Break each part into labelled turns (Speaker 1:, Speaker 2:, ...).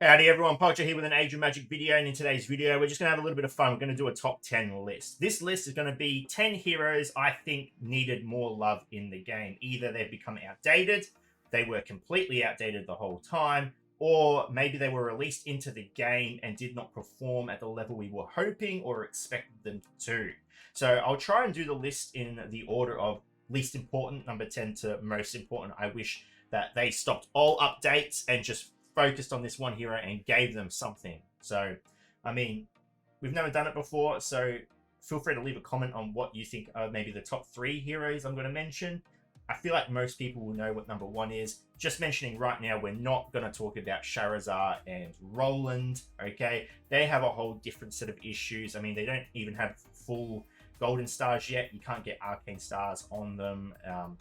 Speaker 1: Howdy everyone, Poacher here with an Age of Magic video, and in today's video we're just going to have a little bit of fun. We're going to do a top 10 list. This list is going to be 10 heroes I think needed more love in the game. Either they've become outdated, they were completely outdated the whole time, or maybe they were released into the game and did not perform at the level we were hoping or expected them to. So I'll try and do the list in the order of least important, number 10, to most important. I wish that they stopped all updates and just focused on this one hero and gave them something. So, I mean, we've never done it before, so feel free to leave a comment on what you think are maybe the top 3 heroes I'm going to mention. I feel like most people will know what number 1 is. Just mentioning right now, we're not going to talk about Charizard and Roland, okay? They have a whole different set of issues. I mean, they don't even have full golden stars yet. You can't get arcane stars on them.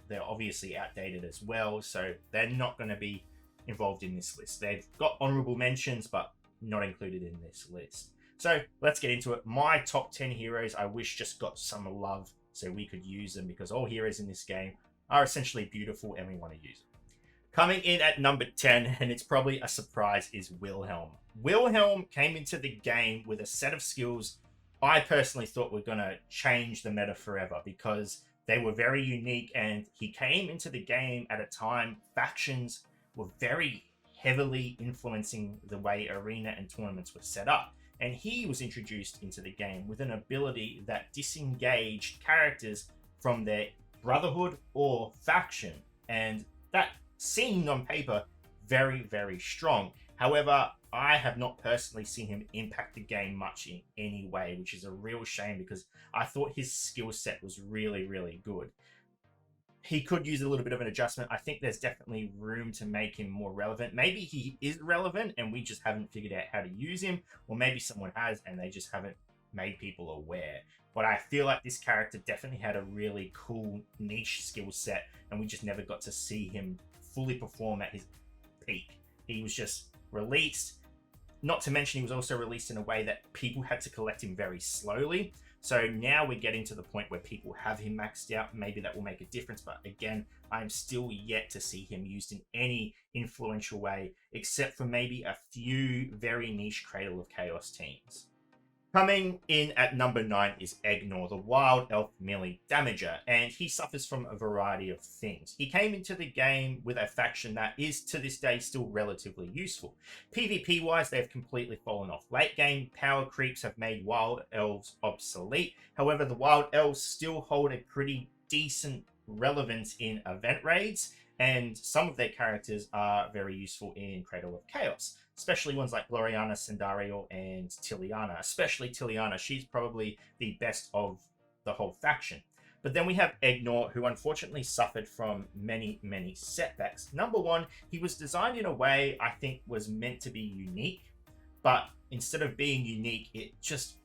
Speaker 1: They're obviously outdated as well, so they're not going to be involved in this list. They've got honorable mentions, but not included in this list. So let's get into it. My top 10 heroes I wish just got some love so we could use them, because all heroes in this game are essentially beautiful and we want to use them. Coming in at number 10, and it's probably a surprise, is Wilhelm. Wilhelm came into the game with a set of skills I personally thought were going to change the meta forever, because they were very unique, and he came into the game at a time factions were very heavily influencing the way arena and tournaments were set up. And he was introduced into the game with an ability that disengaged characters from their brotherhood or faction. And that seemed on paper very, very strong. However, I have not personally seen him impact the game much in any way, which is a real shame, because I thought his skill set was really, really good. He could use a little bit of an adjustment. I think there's definitely room to make him more relevant. Maybe he is relevant and we just haven't figured out how to use him, or maybe someone has and they just haven't made people aware. But I feel like this character definitely had a really cool niche skill set, and we just never got to see him fully perform at his peak. He was just released. Not to mention, he was also released in a way that people had to collect him very slowly. So now we're getting to the point where people have him maxed out. Maybe that will make a difference. But again, I'm still yet to see him used in any influential way, except for maybe a few very niche Cradle of Chaos teams. Coming in at number 9 is Egnor, the Wild Elf melee damager, and he suffers from a variety of things. He came into the game with a faction that is to this day still relatively useful. PvP wise, they've completely fallen off. Late game power creeps have made Wild Elves obsolete. However, the Wild Elves still hold a pretty decent relevance in event raids, and some of their characters are very useful in Cradle of Chaos, especially ones like Gloriana, Sandario, and Tiliana. Especially Tiliana, she's probably the best of the whole faction. But then we have Egnor, who unfortunately suffered from many, many setbacks. Number 1, he was designed in a way I think was meant to be unique, but instead of being unique, it just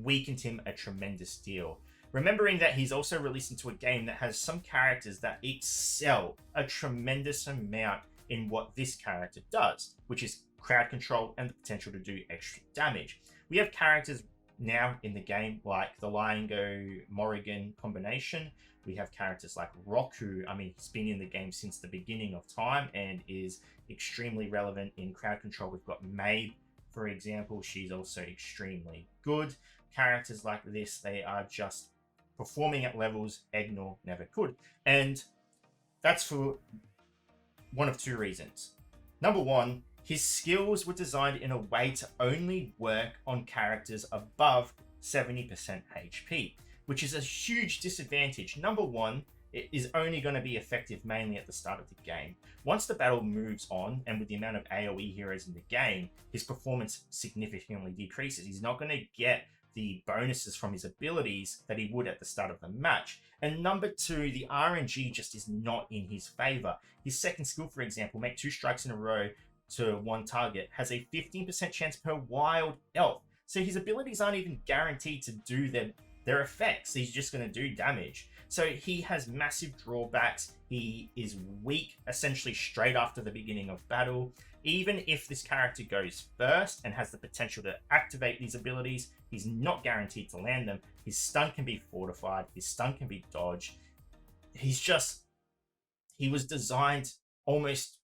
Speaker 1: weakened him a tremendous deal. Remembering that he's also released into a game that has some characters that excel a tremendous amount in what this character does, which is crowd control and the potential to do extra damage. We have characters now in the game like the Liongo Morrigan combination. We have characters like Roku. I mean, he's been in the game since the beginning of time and is extremely relevant in crowd control. We've got Mabe, for example. She's also extremely good. Characters like this, they are just performing at levels Egnor never could. And that's for one of 2 reasons. Number 1, his skills were designed in a way to only work on characters above 70% HP, which is a huge disadvantage. Number 1, it is only going to be effective mainly at the start of the game. Once the battle moves on, and with the amount of AoE heroes in the game, his performance significantly decreases. He's not going to get the bonuses from his abilities that he would at the start of the match. And number 2, the RNG just is not in his favor. His second skill, for example, make 2 strikes in a row to 1 target, has a 15% chance per Wild Elf. So his abilities aren't even guaranteed to do their effects. He's just going to do damage. So he has massive drawbacks. He is weak essentially straight after the beginning of battle. Even if this character goes first and has the potential to activate these abilities, he's not guaranteed to land them. His stun can be fortified. His stun can be dodged. He was designed almost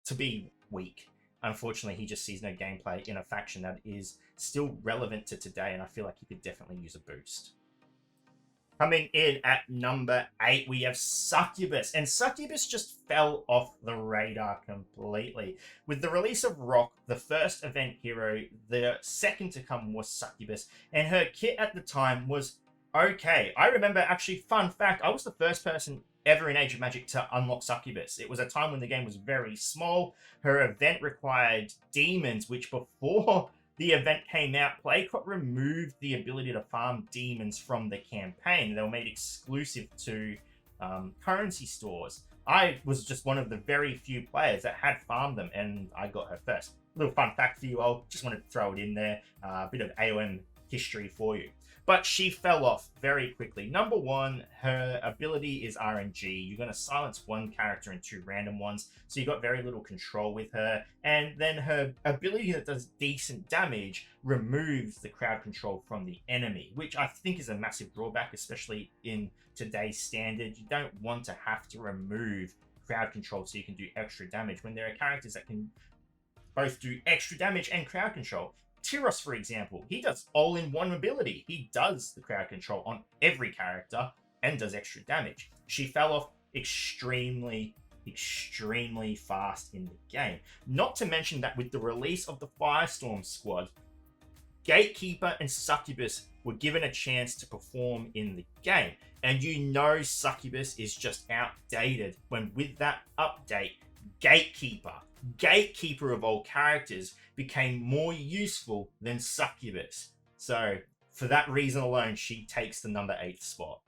Speaker 1: to be weak. unfortunately, he just sees no gameplay in a faction that is still relevant to today, and I feel like he could definitely use a boost. Coming in at number 8, we have Succubus. And Succubus just fell off the radar completely. With the release of Rock, the first event hero, the second to come was Succubus. And her kit at the time was okay. I remember, actually, fun fact, I was the first person ever in Age of Magic to unlock Succubus. It was a time when the game was very small. Her event required demons, which before the event came out, Playcott removed the ability to farm demons from the campaign. They were made exclusive to currency stores. I was just one of the very few players that had farmed them, and I got her first. Little fun fact for you all, just wanted to throw it in there. A bit of AOM history for you. But she fell off very quickly. Number one, her ability is RNG. You're going to silence one character and 2 random ones, so you got very little control with her. And then her ability that does decent damage removes the crowd control from the enemy, which I think is a massive drawback, especially in today's standard. You don't want to have to remove crowd control so you can do extra damage when there are characters that can both do extra damage and crowd control. Tyros, for example, he does all-in-one ability. He does the crowd control on every character and does extra damage. She fell off extremely fast in the game. Not to mention that with the release of the Firestorm squad, Gatekeeper and Succubus were given a chance to perform in the game. And you know Succubus is just outdated when with that update, Gatekeeper of all characters became more useful than Succubus. So for that reason alone, she takes the number 8 spot.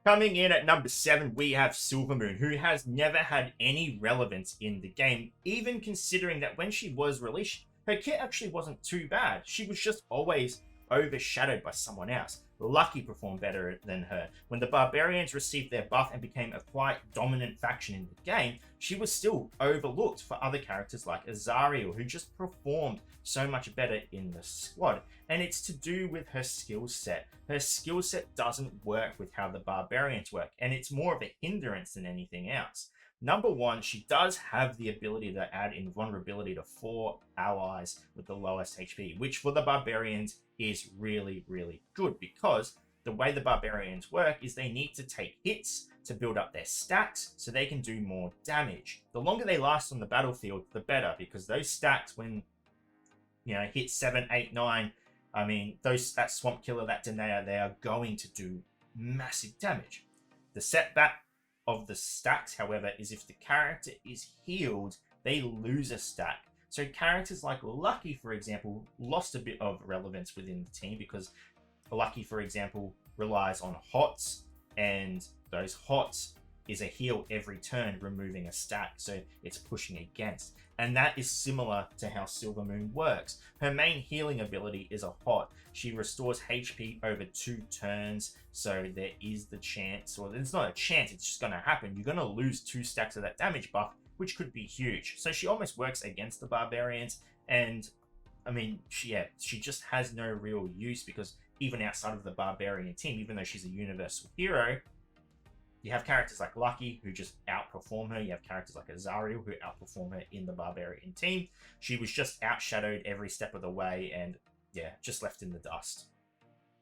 Speaker 1: Coming in at number 7, we have Silvermoon, who has never had any relevance in the game, even considering that when she was released, her kit actually wasn't too bad. She was just always overshadowed by someone else. Lucky performed better than her. When the Barbarians received their buff and became a quite dominant faction in the game, she was still overlooked for other characters like Azariel, who just performed so much better in the squad. And it's to do with her skill set. Her skill set doesn't work with how the Barbarians work, and it's more of a hindrance than anything else. Number one, she does have the ability to add invulnerability to 4 allies with the lowest HP, which for the Barbarians is really good, because the way the Barbarians work is they need to take hits to build up their stacks so they can do more damage. The longer they last on the battlefield, the better, because those stacks, when hit 7, 8, 9, I mean, that Swamp Killer, that Denia, they are going to do massive damage. The setback of the stacks, however, is if the character is healed, they lose a stack. So characters like Lucky, for example, lost a bit of relevance within the team because Lucky, for example, relies on hots, and those hots is a heal every turn, removing a stack, so it's pushing against. And that is similar to how Silvermoon works. Her main healing ability is a hot. She restores HP over 2 turns, so there is the chance, or it's not a chance, it's just going to happen. You're going to lose 2 stacks of that damage buff, which could be huge. So she almost works against the Barbarians, and I mean, she just has no real use, because even outside of the Barbarian team, even though she's a universal hero, you have characters like Lucky who just outperform her. You have characters like Azariel who outperform her in the Barbarian team. She was just outshadowed every step of the way, and just left in the dust.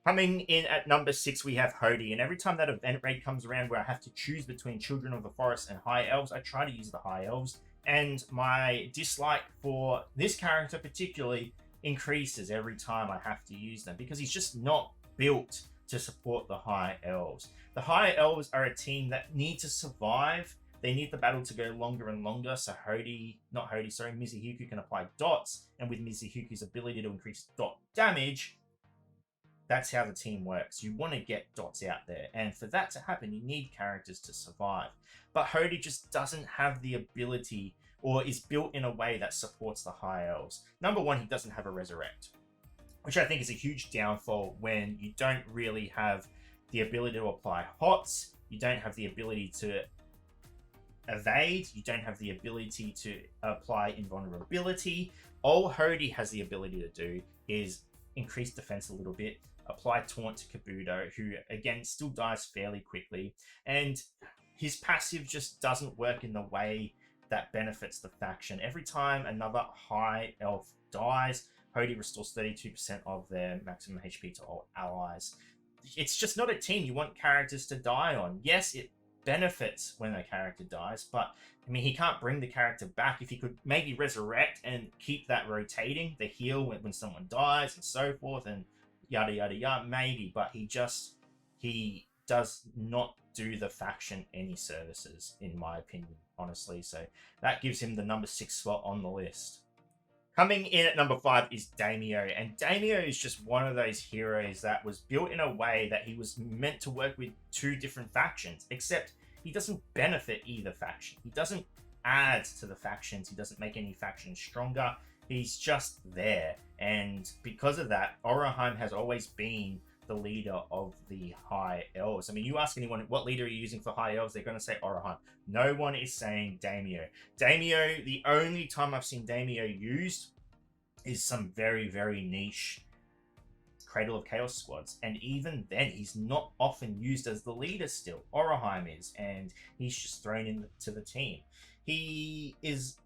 Speaker 1: Coming in at number 6, we have Howdy, and every time that event raid comes around where I have to choose between Children of the Forest and High Elves, I try to use the High Elves, and my dislike for this character particularly increases every time I have to use them, because he's just not built to support the High Elves. The High Elves are a team that need to survive. They need the battle to go longer and longer, so Mizuhiku can apply dots, and with Mizuhiku's ability to increase dot damage, that's how the team works. You want to get dots out there, and for that to happen, you need characters to survive. But Howdy just doesn't have the ability, or is built in a way that supports the High Elves. Number one, he doesn't have a Resurrect, which I think is a huge downfall when you don't really have the ability to apply hots, you don't have the ability to evade, you don't have the ability to apply invulnerability. All Howdy has the ability to do is increase defense a little bit, apply taunt to Kabuto, who again still dies fairly quickly, and his passive just doesn't work in the way that benefits the faction. Every time another high elf dies, Howdy restores 32% of their maximum HP to all allies. It's just not a team you want characters to die on. Yes, it benefits when a character dies, but I mean, he can't bring the character back. If he could maybe resurrect and keep that rotating, the heal when someone dies and so forth, and yada yada yada, maybe, but he does not do the faction any services, in my opinion, honestly. So that gives him the number 6 slot on the list. Coming in at number 5 is Damio, and Damio is just one of those heroes that was built in a way that he was meant to work with 2 different factions, except he doesn't benefit either faction. He doesn't add to the factions. He doesn't make any factions stronger. He's just there. And because of that, Wilhelm has always been the leader of the High Elves. I mean, you ask anyone, what leader are you using for High Elves? They're going to say Wilhelm. No one is saying Damio. Damio, the only time I've seen Damio used is some very, very niche Cradle of Chaos squads, and even then he's not often used as the leader still. Wilhelm is, and he's just thrown into the team. He is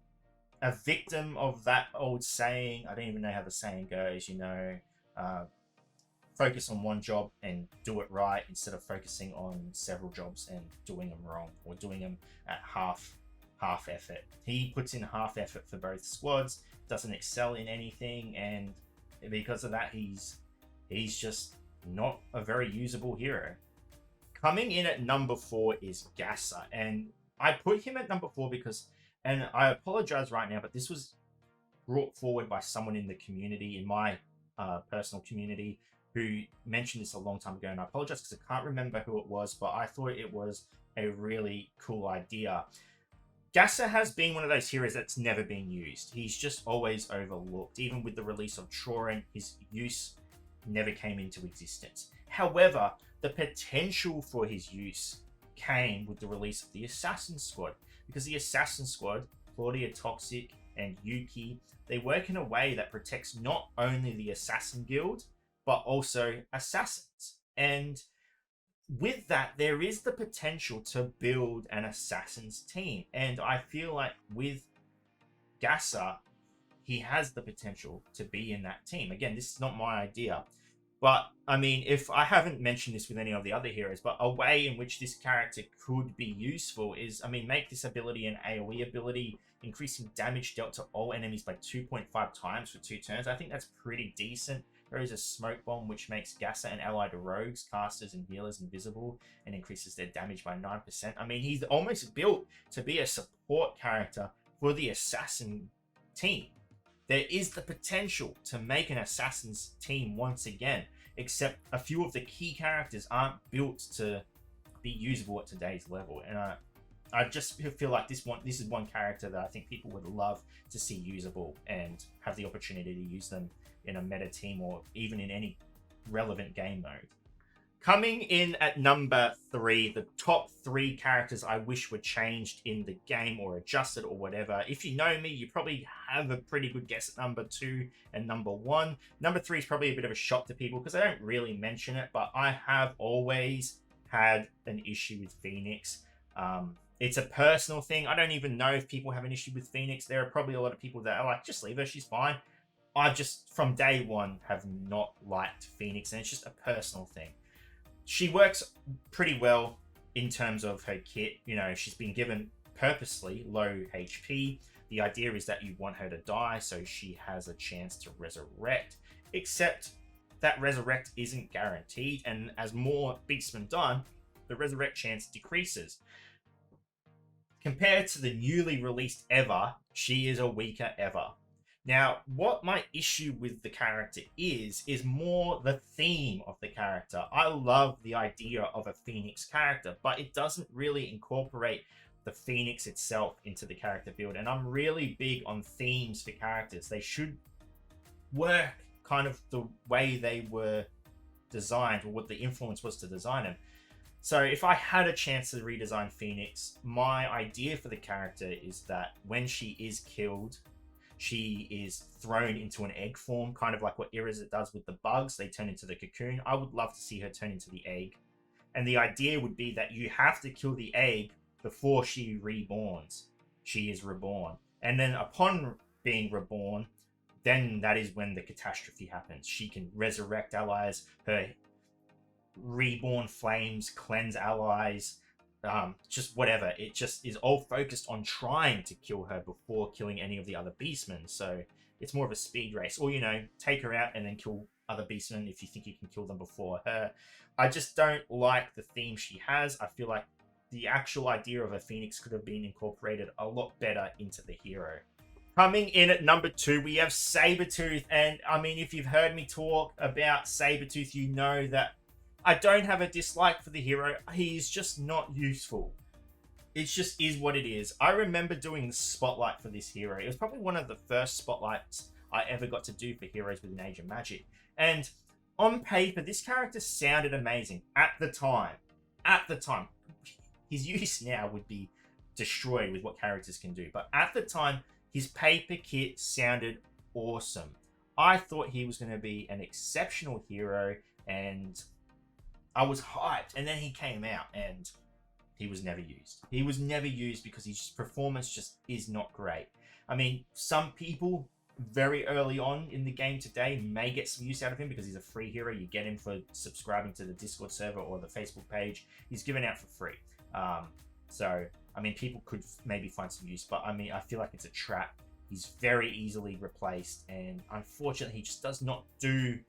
Speaker 1: a victim of that old saying, I don't even know how the saying goes, you know, focus on one job and do it right instead of focusing on several jobs and doing them wrong, or doing them at half effort. He puts in half effort for both squads, doesn't excel in anything, and because of that he's just not a very usable hero. Coming in at number 4 is Gassa, and I put him at number 4 because, and I apologize right now, but this was brought forward by someone in the community, in my personal community, who mentioned this a long time ago, and I apologize because I can't remember who it was, but I thought it was a really cool idea. Gassa has been one of those heroes that's never been used. He's just always overlooked. Even with the release of Troran, his use never came into existence. However, the potential for his use came with the release of the Assassin Squad, because the Assassin Squad, Claudia Toxic and Yuki, they work in a way that protects not only the Assassin Guild, but also assassins. And with that, there is the potential to build an Assassin's team. And I feel like with Gassa, he has the potential to be in that team. Again, this is not my idea, but I mean, if I haven't mentioned this with any of the other heroes, but a way in which this character could be useful is, I mean, make this ability an AoE ability, increasing damage dealt to all enemies by 2.5 times for 2 turns. I think that's pretty decent. There is a smoke bomb which makes Gassa and allied rogues, casters, and healers invisible and increases their damage by 9%. I mean, he's almost built to be a support character for the assassin team. There is the potential to make an assassin's team once again, except a few of the key characters aren't built to be usable at today's level. And I just feel like this is one character that I think people would love to see usable and have the opportunity to use them in a meta team or even in any relevant game mode. Coming in at number 3, the top 3 characters I wish were changed in the game or adjusted or whatever. If you know me, you probably have a pretty good guess at number 2 and number 1. Number 3 is probably a bit of a shock to people because I don't really mention it, but I have always had an issue with Phoenix. It's a personal thing. I don't even know if people have an issue with Phoenix. There are probably a lot of people that are like, just leave her, she's fine. I just, from day one, have not liked Phoenix, and it's just a personal thing. She works pretty well in terms of her kit. You know, she's been given purposely low HP. The idea is that you want her to die so she has a chance to resurrect, except that resurrect isn't guaranteed, and as more beastmen die, the resurrect chance decreases. Compared to the newly released Eva, she is a weaker Eva. Now, what my issue with the character is more the theme of the character. I love the idea of a Phoenix character, but it doesn't really incorporate the Phoenix itself into the character build. And I'm really big on themes for characters. They should work kind of the way they were designed, or what the influence was to design them. So if I had a chance to redesign Phoenix, my idea for the character is that when she is killed, she is thrown into an egg form, kind of like what Iris does with the bugs. They turn into the cocoon. I would love to see her turn into the egg. And the idea would be that you have to kill the egg before she reborns. she is reborn. And then upon being reborn, then that is when the catastrophe happens. She can resurrect allies, her reborn flames cleanse allies, just whatever. It just is all focused on trying to kill her before killing any of the other beastmen. So it's more of a speed race. Or, you know, take her out and then kill other beastmen if you think you can kill them before her. I just don't like the theme she has. I feel like the actual idea of a phoenix could have been incorporated a lot better into the hero. Coming in at number 2, we have Sabertooth. And, I mean, if you've heard me talk about Sabertooth, you know that I don't have a dislike for the hero. He's just not useful. It just is what it is. I remember doing the spotlight for this hero. It was probably one of the first spotlights I ever got to do for heroes within Age of Magic. And on paper, this character sounded amazing at the time. At the time. His use now would be destroyed with what characters can do. But at the time, his paper kit sounded awesome. I thought he was going to be an exceptional hero, and I was hyped. And then he came out, and he was never used. He was never used because his performance just is not great. I mean, some people very early on in the game today may get some use out of him because he's a free hero. You get him for subscribing to the Discord server or the Facebook page. He's given out for free. So, I mean, people could maybe find some use, but I mean, I feel like it's a trap. He's very easily replaced, and unfortunately, he just does not do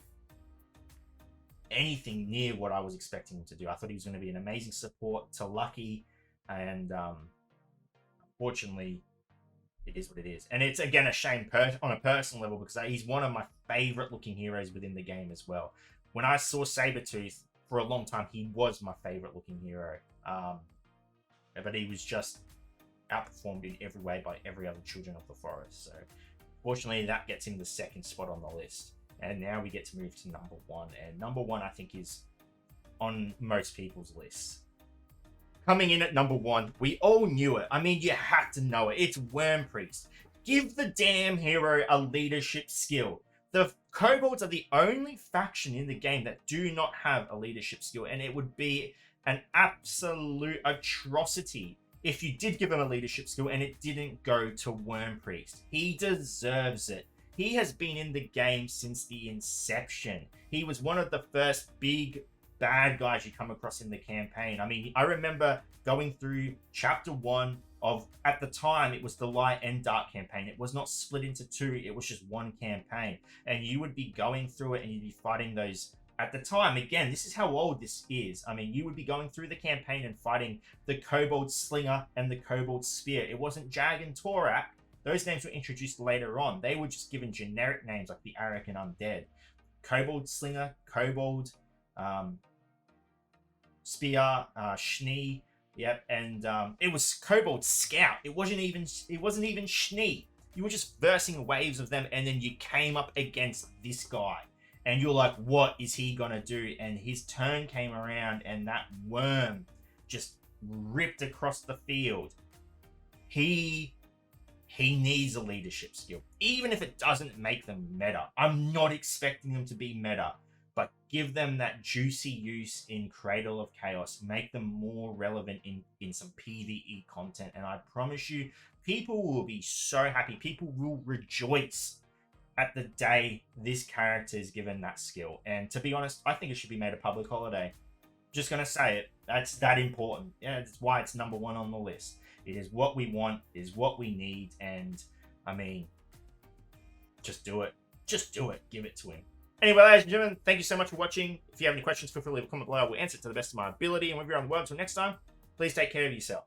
Speaker 1: anything near what I was expecting him to do. I thought he was going to be an amazing support to Lucky, and unfortunately, it is what it is. And it's, again, a shame on a personal level because he's one of my favorite looking heroes within the game as well. When I saw Sabertooth, for a long time, he was my favorite looking hero. But he was just outperformed in every way by every other Children of the Forest. So, fortunately, that gets him the second spot on the list. And now we get to move to number 1. And number 1, I think, is on most people's lists. Coming in at number 1, we all knew it. I mean, you have to know it. It's Worm Priest. Give the damn hero a leadership skill. The Kobolds are the only faction in the game that do not have a leadership skill. And it would be an absolute atrocity if you did give him a leadership skill and it didn't go to Worm Priest. He deserves it. He has been in the game since the inception. He was one of the first big bad guys you come across in the campaign. I mean, I remember going through chapter 1 of, at the time, it was the Light and Dark campaign. It was not split into 2. It was just one campaign. And you would be going through it and you'd be fighting those. At the time, again, this is how old this is. I mean, you would be going through the campaign and fighting the Kobold Slinger and the Kobold Spear. It wasn't Jag and Torak. Those names were introduced later on. They were just given generic names like the Arak and Undead. Kobold Slinger, Kobold, Spear, Schnee, yep, and it was Kobold Scout. It wasn't even Schnee. You were just versing waves of them, and then you came up against this guy. And you're like, what is he going to do? And his turn came around and that worm just ripped across the field. He needs a leadership skill. Even if it doesn't make them meta. I'm not expecting them to be meta. But give them that juicy use in Cradle of Chaos. Make them more relevant in some PvE content. And I promise you, people will be so happy. People will rejoice at the day this character is given that skill. And to be honest, I think it should be made a public holiday. Just going to say it. That's that important. Yeah, that's why it's number 1 on the list. It is what we want, it is what we need, and I mean, just do it. Just do it. Give it to him. Anyway, ladies and gentlemen, thank you so much for watching. If you have any questions, feel free to leave a comment below. I will answer it to the best of my ability. And wherever you're on the world, until next time, please take care of yourself.